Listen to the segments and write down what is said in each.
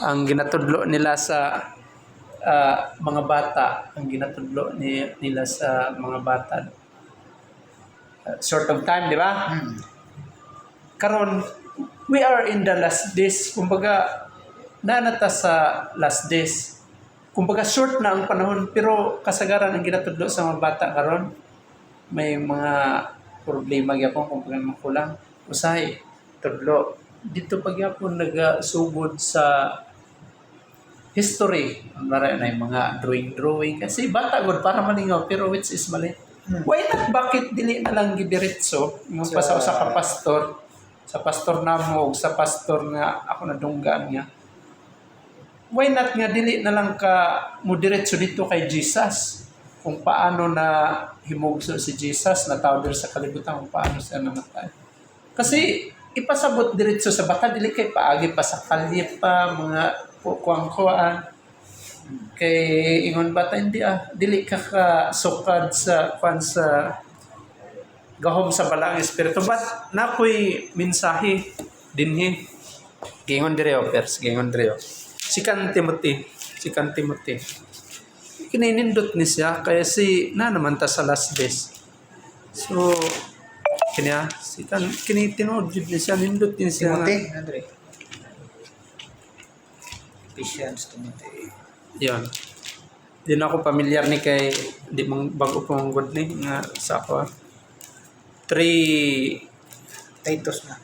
ang ginatudlo nila sa mga bata, ang ginatudlo nila sa mga bata, short of time, di ba? Karon, we are in the last days. Kumbaga, nanata sa last days. Kumbaga, short na ang panahon, pero kasagaran ang ginatudlo sa mga bata karon, may mga problema gyapon kung makulang. Usahay, tudlo. Dito pagyapon nagasugod sa history. Mara na yung mga drawing. Kasi bata gud para malingaw, pero which is mali. Why not? Bakit dili na lang gidiretso yung pa sa usa ka pastor, sa pastor namo ug sa pastor nga ako nadunggan niya. Why not nga dili na lang ka mo diretso dito kay Jesus? Kung paano na himugso si Jesus na tao diri sa kalibutan, kung paano siya namatay. Kasi ipasabot diretso sa bata, dili kay paagi pa sa kalye pa, mga kuang-kuan. Kay ingon bata, hindi dili ka sukad sa gahom sa balang espiritu. But nakoy mensahe dinhi. Gingon dire pers, gingon dire. Si Timothy. Kininindot ni siya kaya si na naman ta sa last days. So kanya tinod jud ni siya, nindot din siya. Timothy, Andre. Patience, Timothy. Yan. Di na ako pamilyar ni kay di mang bago pong good ni nga sa ako. 3 Titus na.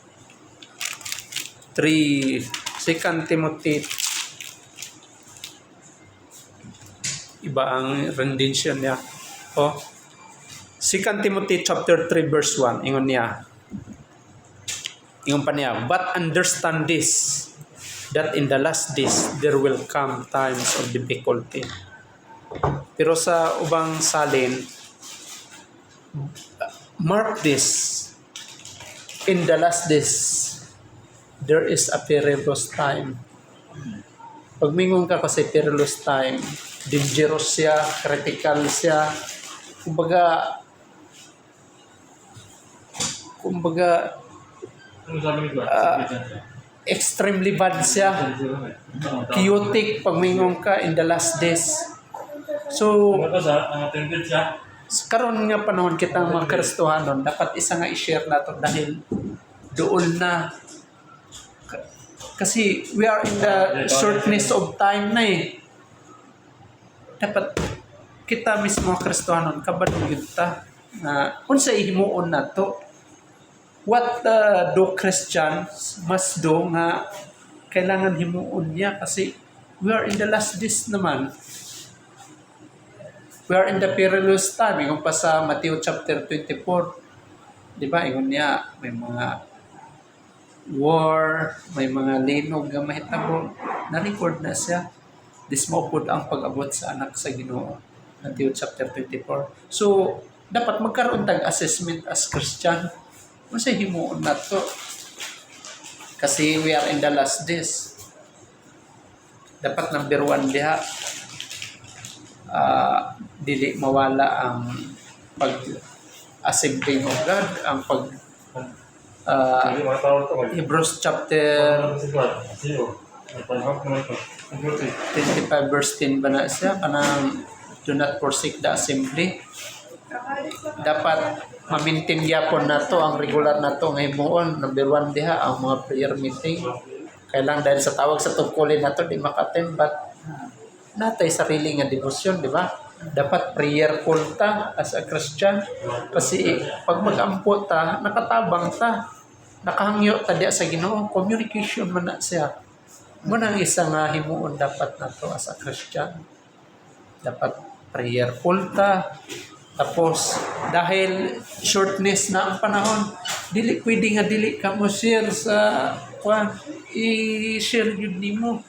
2 Timothy. Iba ang rendition niya. 2 Timothy chapter 3 verse 1. Ingon niya. Ingon pa niya, but understand this, that in the last days there will come times of difficulty. Pero sa ubang salin, mark this, in the last days there is a perilous time. Pag mingon ka kasi perilous time, dangerous siya, critical siya, kumbaga extremely bad siya, chaotic pag mingon ka in the last days. So karon nga panahon kita mga Kristohanon, dapat isa nga i-share nato dahil doon na kasi we are in the shortness of time na dapat kita mismo mga Kristohanon kabadong gyud ta na unsa ihimuon nato, what do Christians must do nga kailangan himuon niya kasi we are in the last days naman. We are in the perilous time. Ingon pa sa Matthew chapter 24. Di ba? Ingon niya, may mga war, may mga linog na mahitabo. Na-record na siya. This mo po ang pag-abot sa anak sa Ginoo. Matthew chapter 24. So, dapat magkaroon tag assessment as Christian. Masay himuon na to. Kasi we are in the last days. Dapat number 1 diha. Dili mawala ang pag-assembling of God, ang Hebrews chapter 25 verse 10 ba na siya, kanang do not forsake the assembly. Dapat ma-maintain gyapon nato ang regular nato nga himuon. Number 1 diha ang mga prayer meeting. Kailang dahil sa tawag sa tungkulin nato di makaten, but natay sarili nga devotion, di ba? Dapat prayerful ta as a Christian. Kasi pag mag-ampo ta, nakatabang ta, nakahangyo ta diya sa Ginoo, communication man na siya. Muna ang isa nga himuon dapat nato as a Christian. Dapat prayerful ta. Tapos, dahil shortness na ang panahon, dili ka mo share sa i-share yun nimo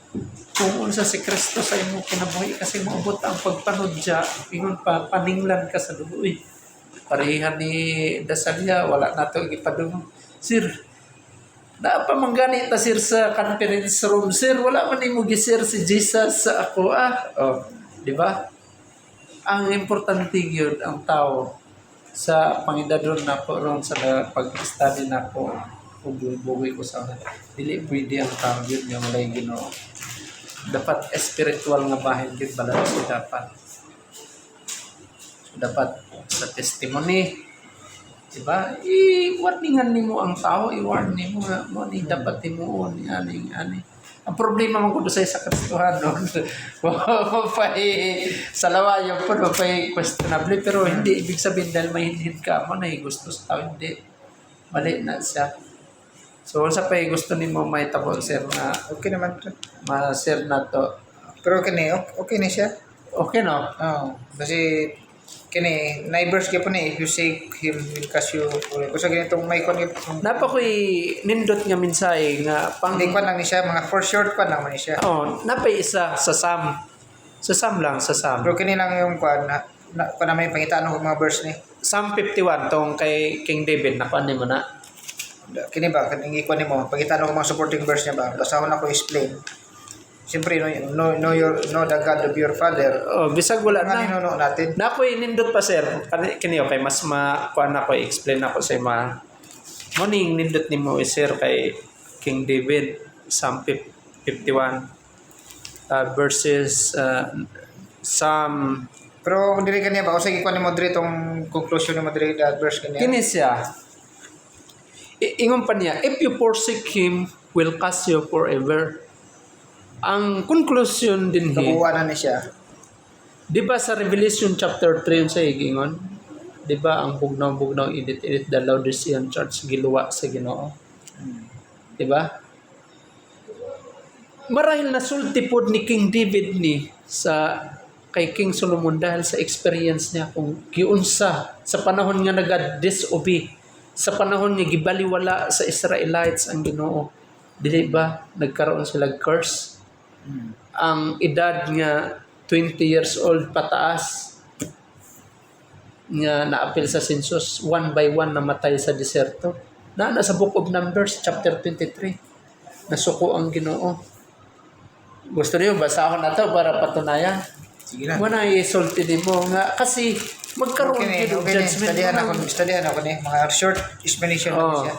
kung unsa si Kristo sa imo kinabuhi kasi maabot ang pagpanudya ingon pa paninglan ka sa dugoy. Parehan ni Dasalia, wala nato gipadung. Sir, na pa manggani ta sir sa conference room, sir, wala man nimo gi-share si Jesus sa ako di ba? Ang importante gyud ang tao sa pangidadon na po ron sa pag-study na po ug buhi ko sa dili pwede ang tao gyud nga walay Ginoo. dapat spiritual nga bahin gid balad siya dapat. So, dapat sa testimony, diba? I-warningan nimo ang tao, i-warn nimo nga mo ni dapat timuon ani. Ang problema man gud sa Kristohan no. Mapay salawayo po mapay questionable pero hindi ibig sabihin dahil mahinhin ka mo na gusto sa tao hindi. Mali na siya. So unsa pa gusto nimo may tabo sir na Okay naman to. ma-share na to. Pero kini okay na siya. Okay no? Oo. Kasi kini neighbors gyapon if you say him will cast you usa ganitong may kon Napa ko'y nindot nga mensahe nga pang hindi ko lang ni siya mga for short pa naman ni siya. napay isa sa Sam. Sa Sam lang, sa Sam. Pero kini lang yung kwan na may pangitaan ng mga verse ni. Psalm 51 tong kay King David nakuan nimo na. Kini ba kanang ikuan nimo pangitaan ng mga supporting verse niya ba. Basahon ako explain. Siyempre no the God of your father. Bisag wala Nga na. ninuno natin. Nakoy nindot pa sir. Kini okay mas kuan ako explain ako sa mga morning nindot nimo sir kay King David Psalm 51 verses Psalm Pero kung diri kaniya ba, o sige, kung mo diri itong conclusion mo diri that verse kaniya. kini siya. Ingon pa niya, if you forsake him, will cast you forever. Ang conclusion din Kabuuan na ni siya. di ba sa Revelation chapter 3 yun sa higingon? Di ba ang bugnaw edit the Laodicean church giluwa sa Ginoo? Di ba? Marahil nasulti pod ni King David ni sa kay King Solomon dahil sa experience niya kung giunsa sa panahon nga nag-disobey, sa panahon nga gibaliwala sa Israelites ang Ginoo. Dili ba nagkaroon sila curse? Ang edad nga 20 years old pataas nga naapil sa census, one by one namatay sa deserto. Nasa Book of Numbers chapter 23. Nasuko ang Ginoo. Gusto niyo basahon na to para patunayan? Sige na. Wala isulti din mo nga kasi magkaroon Okay din ng ni, judgment. studihan ako ni mga short explanation lang siya.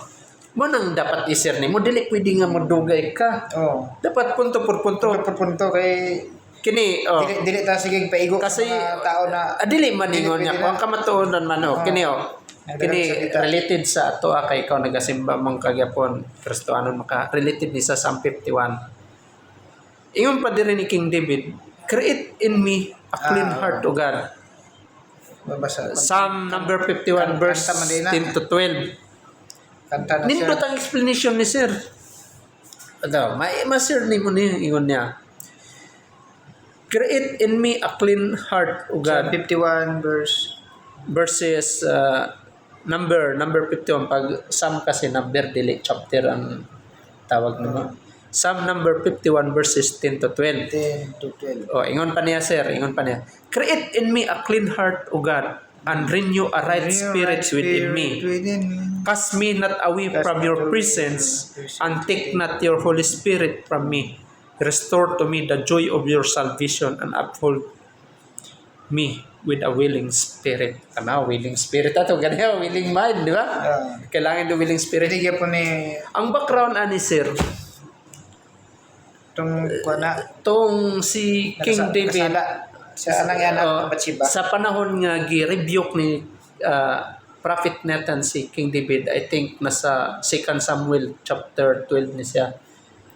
Mo nang dapat isir ni mo dili pwede nga modugay ka. Dapat punto por punto. Punto kay Kini dili ta sige paigo kasi mga tao na dili maningon niya kung kamatuonan man kini kini related sa ato kay ikaw nagasimba mong kagyapon Kristohanon maka related ni sa Psalm 51. Ingon pa diri ni King David, create in me a clean heart, O God. Babasa. Psalm number 51 verse 10 to 12. Kanta na Nindot siya. ang explanation ni sir. Ma-sir ni mo ni ingon niya. Create in me a clean heart, O Psalm God. 51 verse Verses number 51 pag Psalm kasi number dili chapter ang tawag nimo. Psalm number 51 verses 10 to 12. 10 to 12. Ingon pa niya sir, ingon pa niya. Create in me a clean heart, O God, and renew a right spirit within me. Cast me not away from your presence, and take not your Holy Spirit from me. Restore to me the joy of your salvation, and uphold me with a willing spirit. Willing spirit ato ganyan, willing mind, di ba? Kailangan do willing spirit. Hindi po ni Ang background ani sir, itong kuwana tong si King David sa anang yan ang Bathsheba. sa panahon nga gi-rebuke ni Prophet Nathan si King David, I think nasa 2 Samuel chapter 12 ni siya.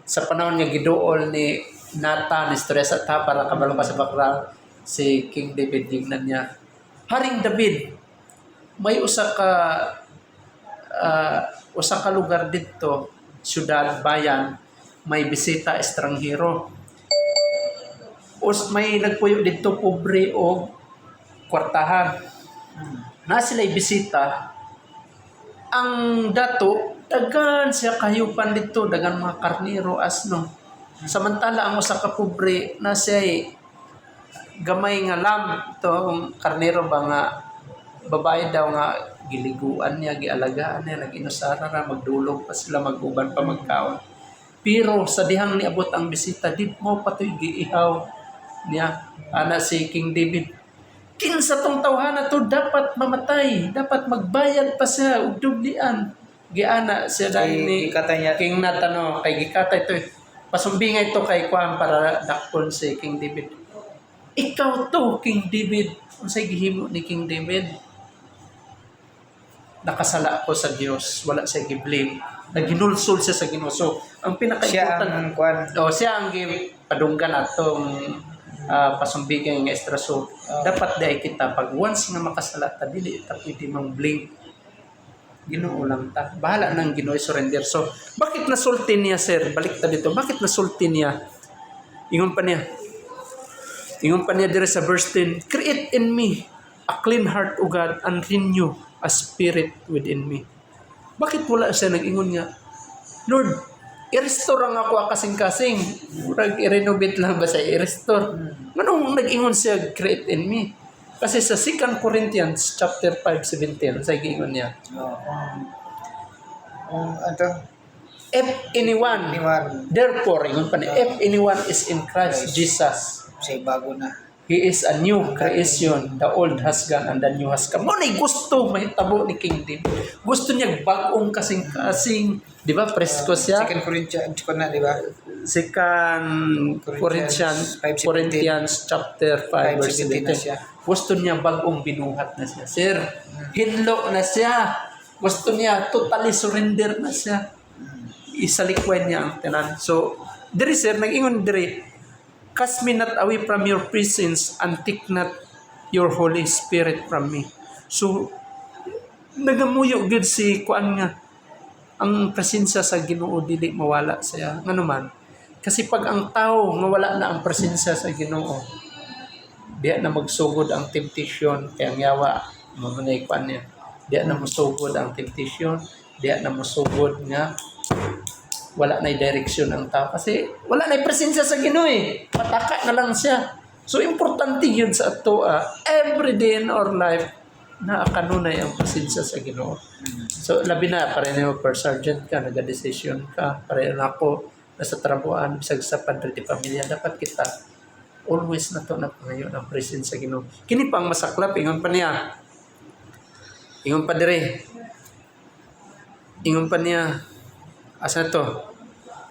Sa panahon nga giduol ni Nathan, istorya sa ta para kabalo ka sa background, si King David gingnan niya, Haring David, may usa ka lugar dito, syudad, bayan, may bisita estranghero. May nagpuyo dito pobre o kwartahan. Na sila'y bisita. Ang dato, dagan siya kayupan dito, dagan mga karniro, asno. Samantala ang usa ka pobre na siya'y gamay nga lam. Ito, karniro ba nga, babae daw nga, giliguan niya, gialagaan niya, nag-inusara na, magdulog pa sila, mag-uban pa, magkaon. Pero sa dihang niabot ang bisita, di mo pato'y giihaw niya, ana si King David. Kinsa tong tawhana to dapat mamatay, dapat magbayad pa siya og dublian. Giana siya dahil ni Gikatay niya. King Nathan kay gikatay to. Pasumbingay to kay Kuan para dakpon si King David. Ikaw to, King David. Unsay gihimo ni King David? Nakasala ko sa Dios, wala siya giblame. Naginulsol siya sa Ginoo. So, ang Siya pinaka-important ang kuan. siya ang padunggan atong pasumbigay nga extra. So, dapat dai kita pag once nga makasala ta dili ta pwede mang blame. Ginoo lang ta. Bahala nang Ginoo surrender. So, bakit nasulti niya, sir? Balik ta dito. Bakit nasulti niya? Ingon pa niya dire sa verse 10, create in me a clean heart, O God, and renew a spirit within me. Bakit wala siya nag-ingon nga, Lord, i-restore ang ako kasing-kasing. I-renovate lang ba siya? I-restore. Anong nag-ingon siya, create in me? Kasi sa 2 Corinthians chapter 5:17, sa giingon niya, Ato? if anyone, therefore, ingon pa niya, if anyone is in Christ Jesus, Say bago na. he is a new creation. The old has gone and the new has come. Muna'y gusto mahitabo ni King David. Gusto niya bagong kasing-kasing, di ba? Presko siya. 2 Corinthians, di ba? 2 Corinthians chapter 5 verse 5:17 na siya. 17. Gusto niya bagong binuhat na siya. Sir, hinlo na siya. Gusto niya totally surrender na siya. Isalikwan niya ang tanan. So, diri sir, nag-ingon diri, cast me not away from your presence and take not your Holy Spirit from me. So, nagamuyo gud si kuan nga ang presensya sa Ginoo dili mawala siya. Ngano man? Kasi pag ang tao nga wala na ang presensya sa Ginoo, diya na magsugod ang temptation kay ang yawa mamunay kuan niya. Diya na masugod ang temptation, diya na masugod nga wala na direksyon ang tao kasi wala na presensya sa Ginoo eh. Pataka na lang siya. So importante yun sa ato every day in our life na kanunay ang presensya sa Ginoo. So labi na pareho per sergeant ka, naga-decision ka, pareho na ako nasa trabuhan bisag sa padre di pamilya, dapat kita always na to na pangayon ang presensya sa Ginoo. Kini pang masaklap ingon pa niya. Ingon pa dire. Ingon pa niya. Asa to?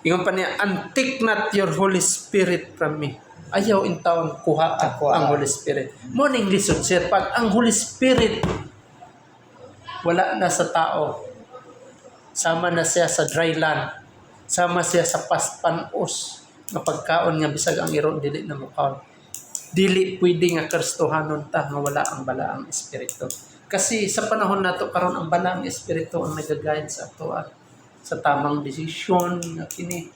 Ingon pa niya, and take not your Holy Spirit from me. Ayaw in taon kuha ang Holy Spirit. Morning lesson, sir. Pag ang Holy Spirit wala na sa tao, sama na siya sa dry land, sama siya sa panos nga pagkaon nga bisag ang iro dili na mukaon. Dili pwede nga kristohanon ta nga wala ang balaang espiritu. Kasi sa panahon nato karon ang balaang espiritu ang nagagayad sa ato sa tamang desisyon nga kini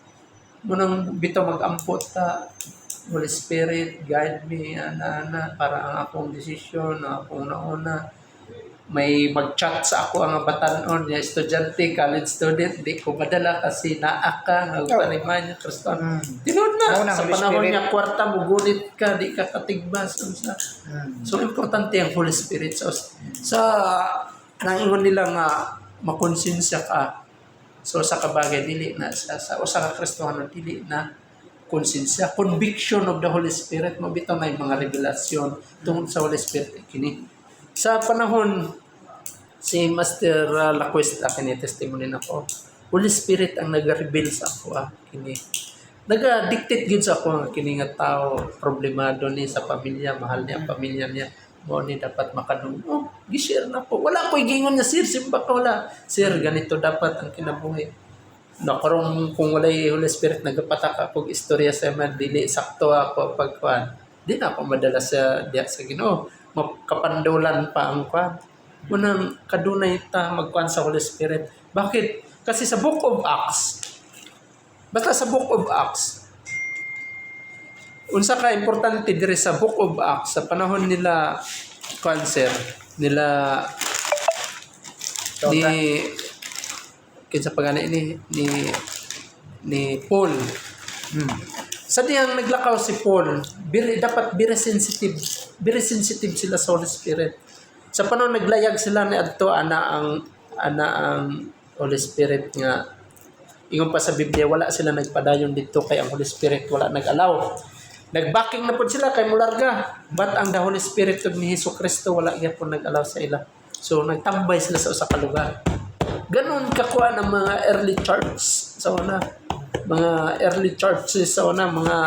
munang bitaw mag-ampot ta, Holy Spirit guide me ana para ang akong desisyon ang akong nauna may mag-chat sa ako ang batanon niya estudyante, college student, di ko madala kasi naa ka nga paniman niya Kristo. Tinud na sa panahon niya kwarta mo gunit ka, di ka katigbas so importante ang Holy Spirit sa nangingon nila nga makonsensya ka. So sa kabagay dili na sa usa ka Kristohanon dili na konsensya, conviction of the Holy Spirit mo bitaw may mga revelasyon tungod sa Holy Spirit kini. Sa panahon si Master Lacuesta kini testimony nako. Holy Spirit ang nag-reveal sa ako kini. Naga-dictate gid sa ako kini nga tao problemado ni sa pamilya, mahal niya ang pamilya niya. Mo ni dapat makadung. Gi-share na po. Wala ko igingon nga sir, simba ka wala. Sir, ganito dapat ang kinabuhi. Nakarong kung walay Holy Spirit nagapataka kog istorya sa man dili sakto ako pagkuan. Di na ako madala sa diya sa Ginoo. Makapandulan pa ang kuan. Munang kadunay ta magkuan sa Holy Spirit. Bakit? Kasi sa Book of Acts. Basta sa Book of Acts. Unsa ka importante dire sa Book of Acts sa panahon nila cancer nila ni kinsa pagani ni Paul. Sa diyang naglakaw si Paul, dapat very sensitive sila sa Holy Spirit. Sa panahon naglayag sila ni adto ana ang Holy Spirit nga ingon pa sa Biblia wala sila nagpadayon dito kay ang Holy Spirit wala nag-allow. Nagbacking na po sila kay mularga. But ang the Holy Spirit ni Jesucristo wala gyapon nag-allow sa ila. So nagtambay sila sa usa ka lugar. Ganon kakuha ng mga early church sa una. mga early churches sa una, mga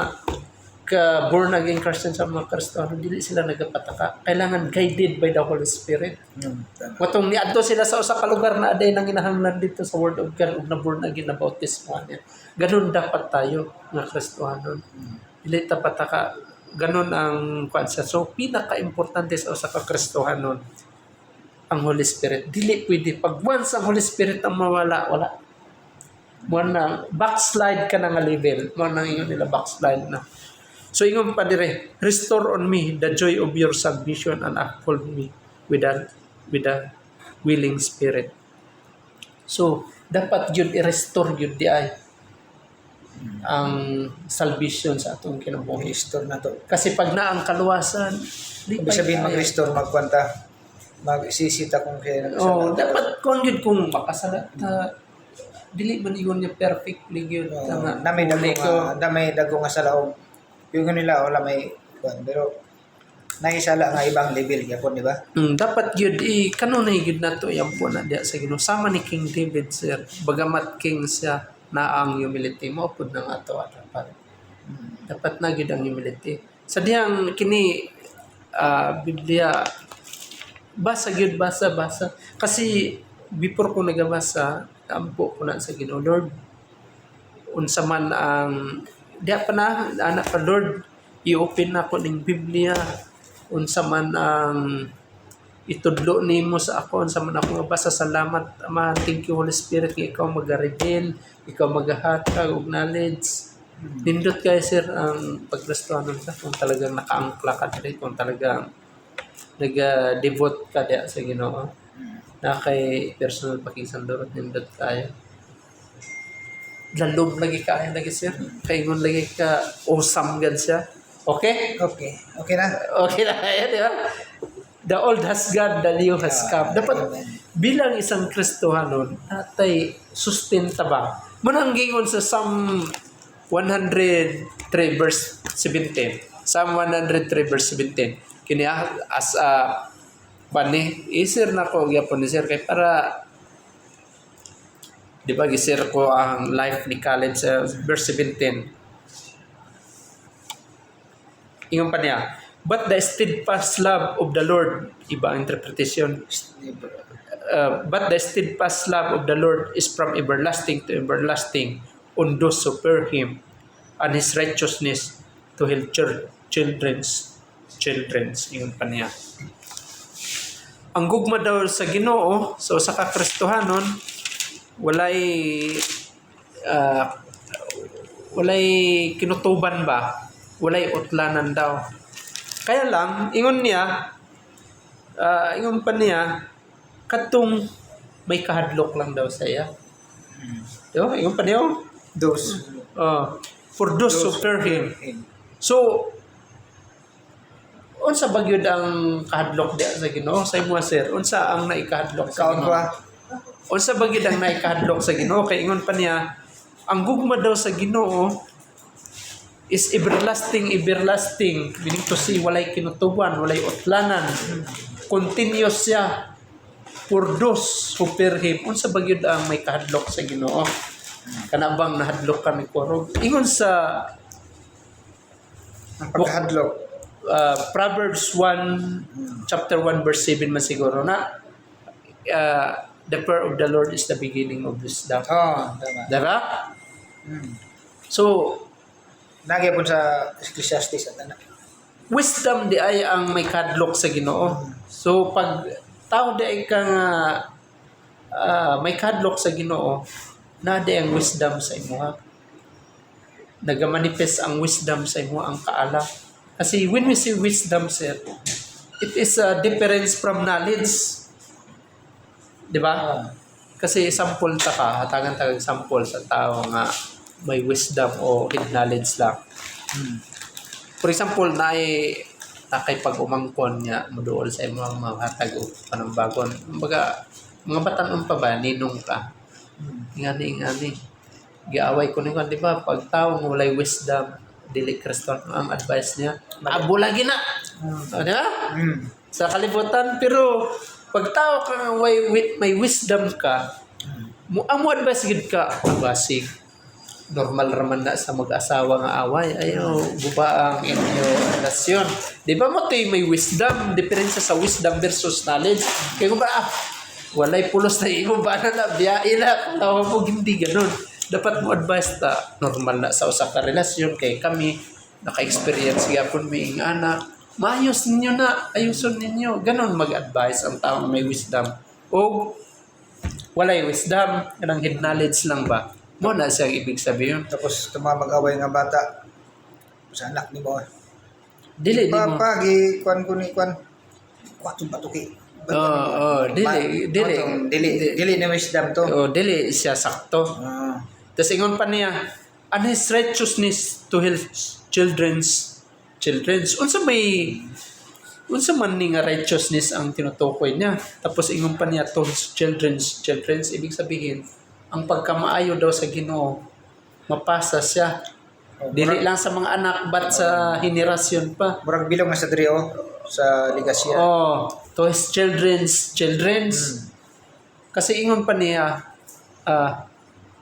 ka born again Christian sa mga Kristiyano, dili sila nagapataka. Kailangan guided by the Holy Spirit. Watong niadto sila sa usa ka lugar na aday nang ginahanglan dito sa Word of God ug na born again na bautismo niya. Ganun dapat tayo nga Kristiyano. Dili ta pataka. Ganun ang kuan siya. So pinaka-importante sa usa ka Kristiyano ang Holy Spirit. Dili pwede pag once ang Holy Spirit ang mawala, wala. Mo na backslide ka na nga level. Mo na ingon nila backslide na. So ingon pa dire, restore on me the joy of your salvation and uphold me with a willing spirit. So dapat yun i-restore yun di ay ang salvation sa atong kinabuhi. Restore na to. Kasi pag na ang kaluwasan, di Ibig sabihin mag-restore, magkwanta, magsisita kung kaya oh, dapat kung yun kung makasalat dili man ingon niya perfectly yun. Tama. Damay dago nga sa laog. Yung nila wala may kuan pero naisala nga ibang level gyapon di ba? Dapat yun kanunay yun na to yan po na diya sa Ginoo. Sama ni King David sir, bagamat king siya na ang humility mo pud nang ato dapat. Dapat na gyud ang humility. Sa diyang kini Biblia basa kasi before ko nagabasa ampo ko na sa Ginoo, Lord unsa man ang diya pa na anak ka Lord i-open na ko ning Biblia unsa man ang itudlo nimo sa ako unsa man ako mabasa. Salamat Ama, thank you Holy Spirit nga ikaw mag-reveal, ikaw maghatag og knowledge. Nindot kay sir ang pagkristanon ka kung talagang nakaangkla ka diri, kung talagang nag-devote ka diya sa Ginoo na kay personal pakisandurot nindot kaya lalom lagi kaya lagi sir kay ngon lagi ka awesome gad siya. Okay na yan di ba? The old has gone, the new has come. Dapat bilang isang Kristohanon natay sustenta ba mo nang gingon sa Psalm 103 verse 17. Psalm 103 verse 17 kini as a bani isir na ko gyapon ni sir kay para di ba gisir ko ang life ni Khaled sa verse 17. Ingon pa niya, but the steadfast love of the Lord, iba ang interpretation. But the steadfast love of the Lord is from everlasting to everlasting on those who fear Him, and His righteousness to His children's. Ingon pa niya. Ang gugma daw sa Ginoo, so sa kakristohanon, walay kinutuban ba? Walay utlanan daw. Kaya lang, ingon pa niya, katong may kahadlok lang daw sa iya. Diba? Ingon pa niya, for those who fear Him. So, unsa bagyod ang kahadlok diya sa Ginoo? Sa imo sir, unsa ang naikahadlok sa Ginoo? Unsa bagyod ang naikahadlok sa Ginoo? Kay ingon pa niya, ang gugma daw sa Ginoo is everlasting, meaning to say walay kinutuban, walay utlanan, continuous siya for those who fear Him. Unsa bagyod ang may kahadlok sa Ginoo? Kana bang nahadlok kami korog? Ingon sa ang pagkahadlok Proverbs 1 chapter 1 verse 7 man siguro na the fear of the Lord is the beginning of wisdom. tama. Dara? So Nagay po sa Ecclesiastes at anak. wisdom di ay ang may kadlok sa Ginoo. So pag tao di ay ka nga may kadlok sa Ginoo, na di ang wisdom sa imo. Nagamanifest ang wisdom sa imo, ang kaala. Kasi when we say wisdom, sir, it is a difference from knowledge. Di ba? Kasi sample ta ka, hatagan ta sample sa tao nga may wisdom o knowledge lang. For example, nakay pag-umangkon niya, maduol sa imo ang mga hatag o panambagon. Mga batanon pa ba, ninong ka? Ingani. Giaway ko nung, di ba? Pag tao ng walay wisdom, dili Kriston, ang advice niya, abo lagi na. Di ba? Sa kalibutan, pero pag tao ka may wisdom ka, ang mo advice gid ka, basig. normal raman na sa mag-asawa nga away. Ayaw, guba ang inyo relasyon. Di ba mo tayo may wisdom, diferensya sa wisdom versus knowledge? Kaya kung ba, walay pulos na imo ba na biyain na, tawa mo, hindi ganun. Dapat mo advice ta, normal na sa usa ka relasyon, kay kami, naka-experience gyapon mi ing anak, maayos ninyo na, ayuson ninyo. Ganon mag-advise ang taong may wisdom. O walay wisdom, kanang head knowledge lang ba? Mo na siyang ibig sabihin. Tapos mag-away nga bata sa anak ni mo. Dili mo. Papa, kuan ko ni kuan. Kwatong patuki. Dili ni wisdom to. Dili siya sakto. Tapos ingon pa niya, and his righteousness to his children's. Unsa man ni nga righteousness ang tinutukoy niya. Tapos ingon pa niya to his children's. Ibig sabihin, ang pagkamaayo daw sa Ginoo, mapasa siya. Dili lang sa mga anak, but sa henerasyon pa. Murag bilong nga sa drio sa legasya. To his children's. Kasi ingon pa niya,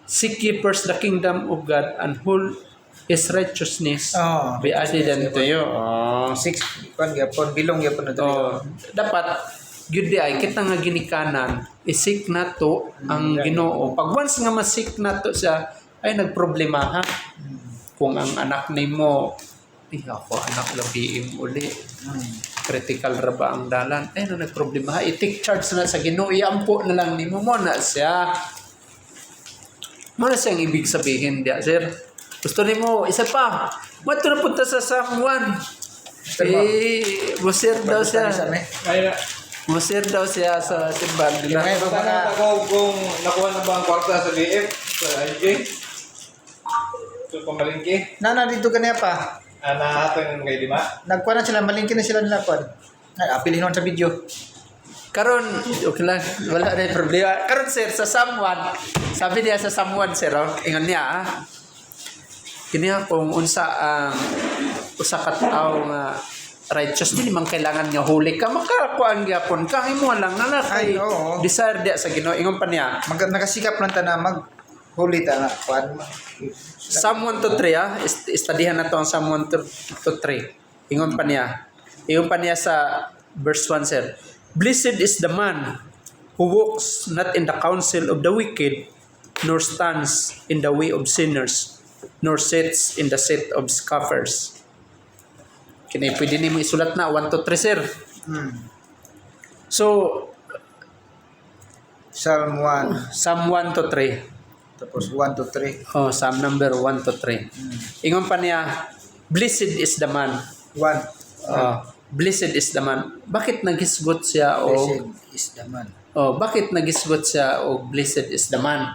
seek ye first the kingdom of God and whole His righteousness be added unto you. 6 kuan gyapon bilong gyapon na drio. Dapat gyud di ay kita nga ginikanan isik nato ang Ginoo. Pag once nga masik nato siya ay nagproblema ha. Kung ang anak nimo ako anak labiim uli. Critical ra ba ang dalan? Ay nagproblema ha. I-take charge na sa Ginoo. Iampo na lang nimo mo na siya. Mo na siyang ibig sabihin dia, sir. Gusto nimo isa pa. Mo na punta sa Psalm 1. Musir daw siya. Musir daw siya sa simbahan nila. Tanong ako kung nakuha na ba ang kwarta sa BF sa IJ? So, pamalingki? Nana dito kaniya pa. Nahatang kay Dima? Nagkuha na sila, malingkin na sila nila kuan. Apilin sa video. Karon, okay lang, wala na yung problema. Karon sir, sa Psalm 1, sabi niya sa Psalm 1 sir, ingon niya kiniya kung unsa ang usa ka tawo nga righteous, di man kailangan niya huli ka, makakuan gyapon ka, imo lang na kay desire dia sa Ginoo. Ingon pa niya, Nakasikap lang ta na huli ta nga kuan. Psalm 1 to 3 studyhan na to ang Psalm 1 to 3. Ingon pa niya sa verse 1 sir, blessed is the man who walks not in the counsel of the wicked, nor stands in the way of sinners, nor sits in the seat of scoffers. Kini pwede nimo isulat na 1 to 3 sir. So Psalm 1 to 3. tapos 1 to 3. Psalm number 1 to 3. Ingon pa niya, blessed is the man. 1. Blessed is the man. Bakit nagisgot siya Blessed is the man. bakit nagisgot siya o blessed is the man?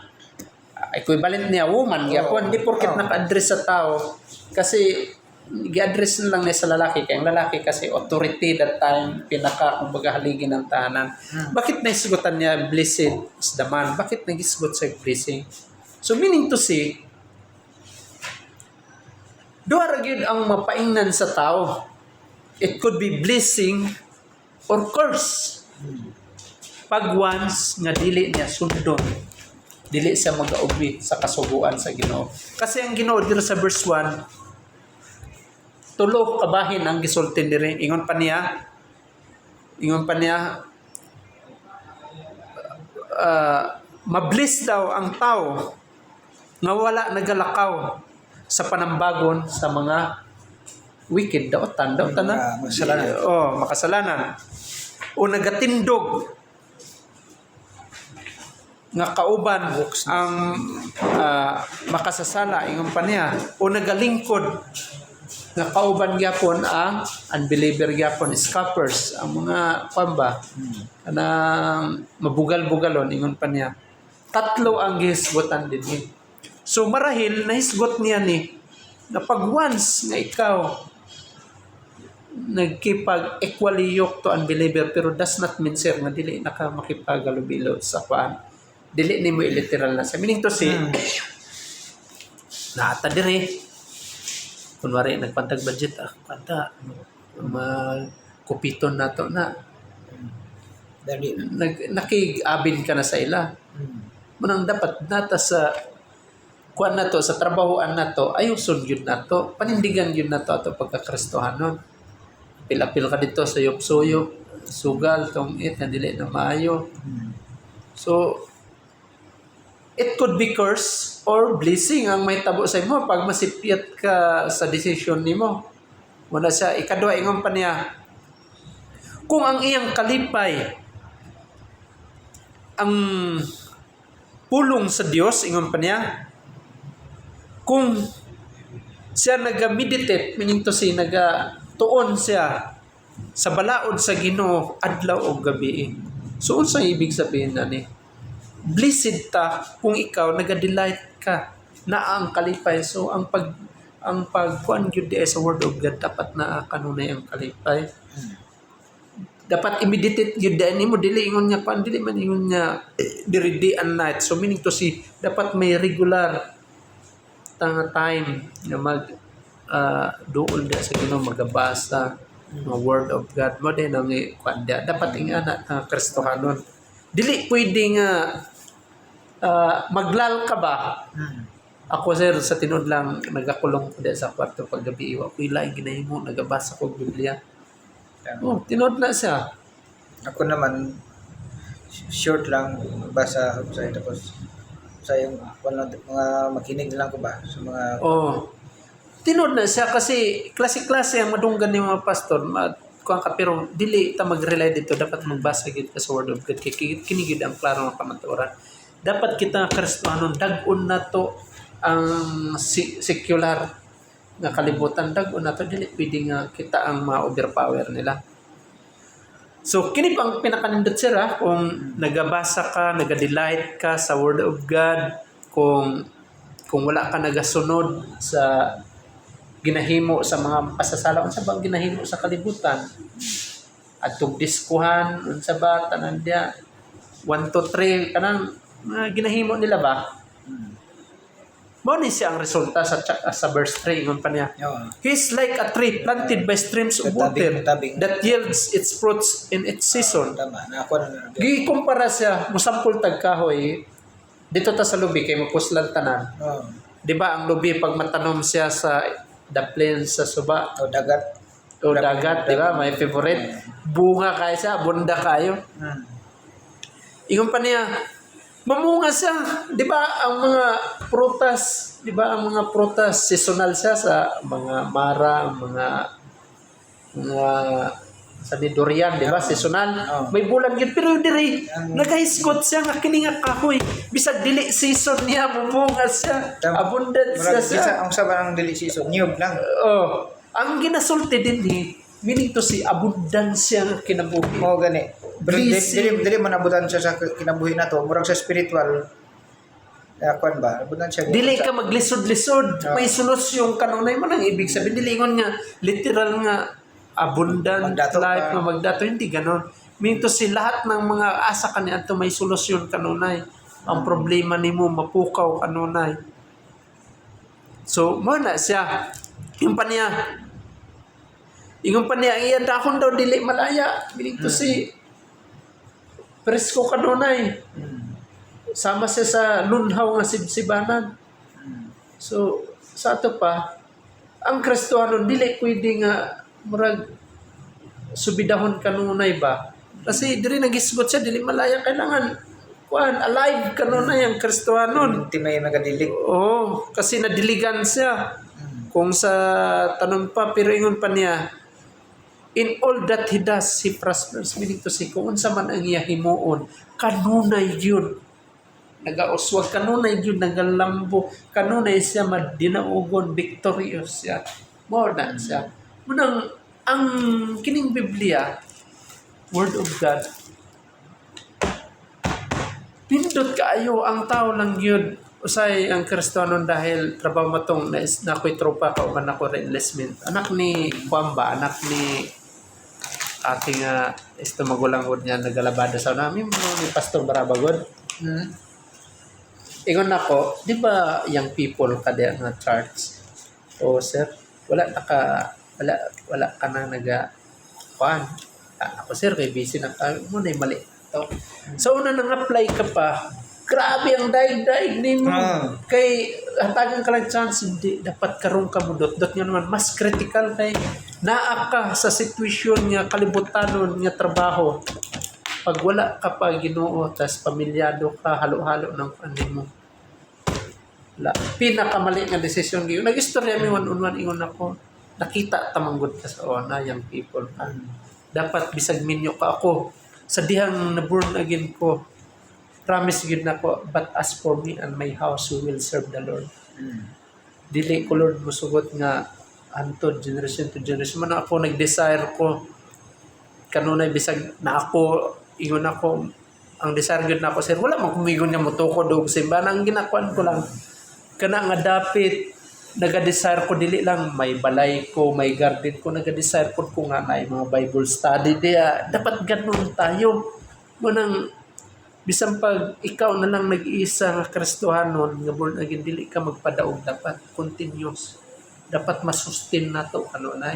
Equivalent niya woman gyapon, di porket naka-address sa tao kasi gi-address na lang niya sa lalaki, kaya ang lalaki kasi authority that time, pinaka kumbaga haligi ng tahanan. Bakit naisgutan niya blessed is the man? Bakit nagisgot sa blessing? So meaning to say, duha ra gyud ang mapaingnan sa tao. It could be blessing or curse. Pag once nga dili niya sundon, dili siya mag-aubli sa kasuguan sa Ginoo. Kasi ang Ginoo dito sa verse 1, tulo kabahin ang gisulti diri. Ingon pa niya mabliss daw ang tao nga wala nagalakaw sa panambagon sa mga wicked daotan na makasalanan. Makasalanan o nagatindog nga kauban ang makasasala. Ingon pa niya, o nagalingkod nga kauban gyapon ang unbeliever gyapon, scoffers, ang mga pamba kanang mabugal-bugalon. Ingon pa niya, tatlo ang gihisgotan dinhi. So marahil nahisgot niya ni na pag once nga ikaw nagkipag equally yoke to unbeliever, pero does not mean sir nga dili naka makipagalubilo sa kuan, dili nimo literal na sa meaning to say naata dire kunwari nagpantag budget kanta kupiton nato na Dali. nakig-abin ka na sa ila manang dapat nata sa kuan na to sa trabahoan na to ayuson gyud na to, panindigan gyud na to ato pagkakristohanon. Apil-apil ka dito sa suyop sugal tong it na dili na maayo. So it could be curse or blessing ang may tabo sa imo pag masipyat ka sa decision nimo. Muna siya ikaduha ingon pa niya, kung ang iyang kalipay ang pulong sa Dios, ingon pa niya, kung siya naga-meditate, meaning to say naga-tuon siya sa balaod sa Ginoo adlaw o gabi. So unsa ibig sabihin ani? Blessed ta kung ikaw naga-delight ka na ang kalipay. So ang pagkuan gyud di sa word of God dapat na kanunay ang kalipay. Dapat i-meditate gyud nimo dili ingon niya pan dili man ingon niya day and night. So meaning to say dapat may regular time na mag duol sa Ginoo magabasa ng word of God mo din ang kuanda dapat ingana Kristohanon. Dili pwede nga maglal ka ba? Ako sir sa tinud lang nagakulong ko sa kwarto pag gabi wa ko ilaing ginahimo nagabasa ko Biblia. Oh, tinod na siya. Ako naman, short lang, basa sa tapos sa yung mga makinig na lang ko ba sa mga Oh. Tinod na siya kasi klase-klase ang madunggan ni mga pastor. Kuan ka pero dili ta mag-rely dito dapat magbasa gid ka sa word of God kay kini gid ang klaro nga kamatuoran. Dapat kita Kristohanon dag-on na to ang secular nga kalibutan dag-on na to dili pwede nga kita ang ma-overpower nila. So kini pang pinakanindot sir kung nagabasa ka, naga-delight ka sa word of God, kung wala ka nagasunod sa ginahimo sa mga pasasala unsa bang ginahimo sa kalibutan at tugdiskuhan unsa ba tanan dia 1 to 3 kanang ginahimo nila ba mo ni siya ang resulta sa verse 3 ingon pa niya. He's like a tree planted by streams of water that yields its fruits in its season. Tama na ako na. Gikumpara siya musampol tag kahoy dito ta sa lubi kay mapuslan tanan. Di ba ang lubi pag matanom siya sa the plains sa suba O dagat. o dagat, di ba? May favorite. Bunga kayo siya, bunda kayo. Ingon pa niya, mamunga siya. Di ba ang mga prutas, di ba ang mga prutas seasonal siya sa mga mara, mga sa durian, di ba? Seasonal. May bulan yun. Pero diri, nagahisgot siya nga kini nga kahoy. Bisag dili season niya, mamunga siya. Abundant siya. Ang sabar ng dili season, niyog lang. Ang ginasulti din meaning to si abundansya nga kinabuhi. Mo gani. Blessing. Dili man abutan siya sa kinabuhi nato, murag sa spiritual. Kuan ba? Abutan siya. Dili ka maglisod-lisod. May solusyon kanunay man ang ibig sabihin. Dili ingon nga literal nga abundant Magdato life ka. nga magdato hindi ganon. Meaning to si lahat ng mga asa kaniya ato may solusyon kanunay. Ang problema nimo mapukaw kanunay. So mo na siya. Yung pa niya ang iyan dahon daw dili malaya. Meaning to si presko kanunay. Sama siya sa lunhaw nga sibsibanan. So sa ato pa ang Kristohanon dili pwede nga murag subidahon kanunay ba? Kasi diri nagisgot siya dili malaya kailangan alive kanunay ang Kristohanon. Timay magadilig. Oo, kasi nadiligan siya. Kung sa tanong pa pero ingon pa niya in all that he does he prospers, meaning to say kung unsa man ang iya himuon kanunay yun. Nagauswag kanunay yun, nagalambo kanunay siya madinaugon, victorious siya. More than siya. Munang ang kining Biblia, Word of God, pindot kaayo ang tao lang yun. Usay ang Kristohanon dahil trabaho matong na ako'y tropa ka o man ako re-enlistment. Anak ni Kwamba, anak ni ating ito magulanggod niya nagalabada sa namin ni Pastor Barabagod. Ingon ako, di ba young people ka diyan na church? O sir, wala ka na nag-kuhan. Ako sir, kay busy na mo na mali. So una nang apply ka pa Grabe ang daig-daig nimo. Ah. Kay hatagan ka lang chance, hindi dapat karon ka mo dot nga naman mas critical kay naa ka sa sitwasyon nga kalibutanon nga trabaho. Pag wala ka pa Ginoo tas pamilyado ka halo-halo ng mo. La pinakamali nga desisyon gyud. Nag-istorya mi one-on-one ingon ako. Nakita tamanggod ka sa ona young people. Dapat bisag minyo ka ako sa dihang na born again ko. Promise gid nako, but as for me and my house, we will serve the Lord. Dili ko Lord musugot nga antod generation to generation man ako nag-desire ko kanunay bisag na ako ingon ako ang desire gid nako sir wala man kumigon nga motukod og simbahan ang ginakuan ko lang kana nga dapit naga-desire ko dili lang may balay ko may garden ko naga-desire ko nga na mga Bible study diya dapat ganun tayo mo nang bisan pag ikaw na lang nag-iisa nga Kristohanon nga born again dili ka magpadaog dapat continuous dapat masustain nato ano na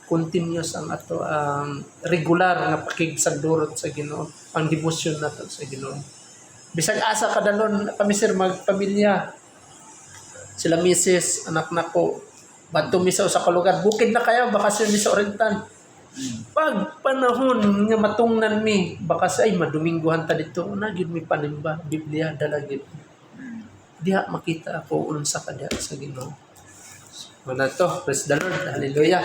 continuous ang ato ang regular nga pakigsagdurot sa Ginoo ang devotion nato sa Ginoo bisag asa kadalon kami sir magpamilya sila misis anak nako badto mi sa usa ka lugar bukid na kayo bakasyon mi sa Oriental. Pag panahon nga matungnan mi baka sa ay madumingguhan ta dito na gid mi panimba Biblia dala gid diha makita ako unsa ka diha sa Ginoo wala to praise the Lord hallelujah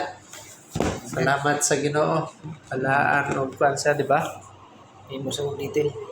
salamat sa Ginoo alaan og pansa di ba Hindi mo sa detail.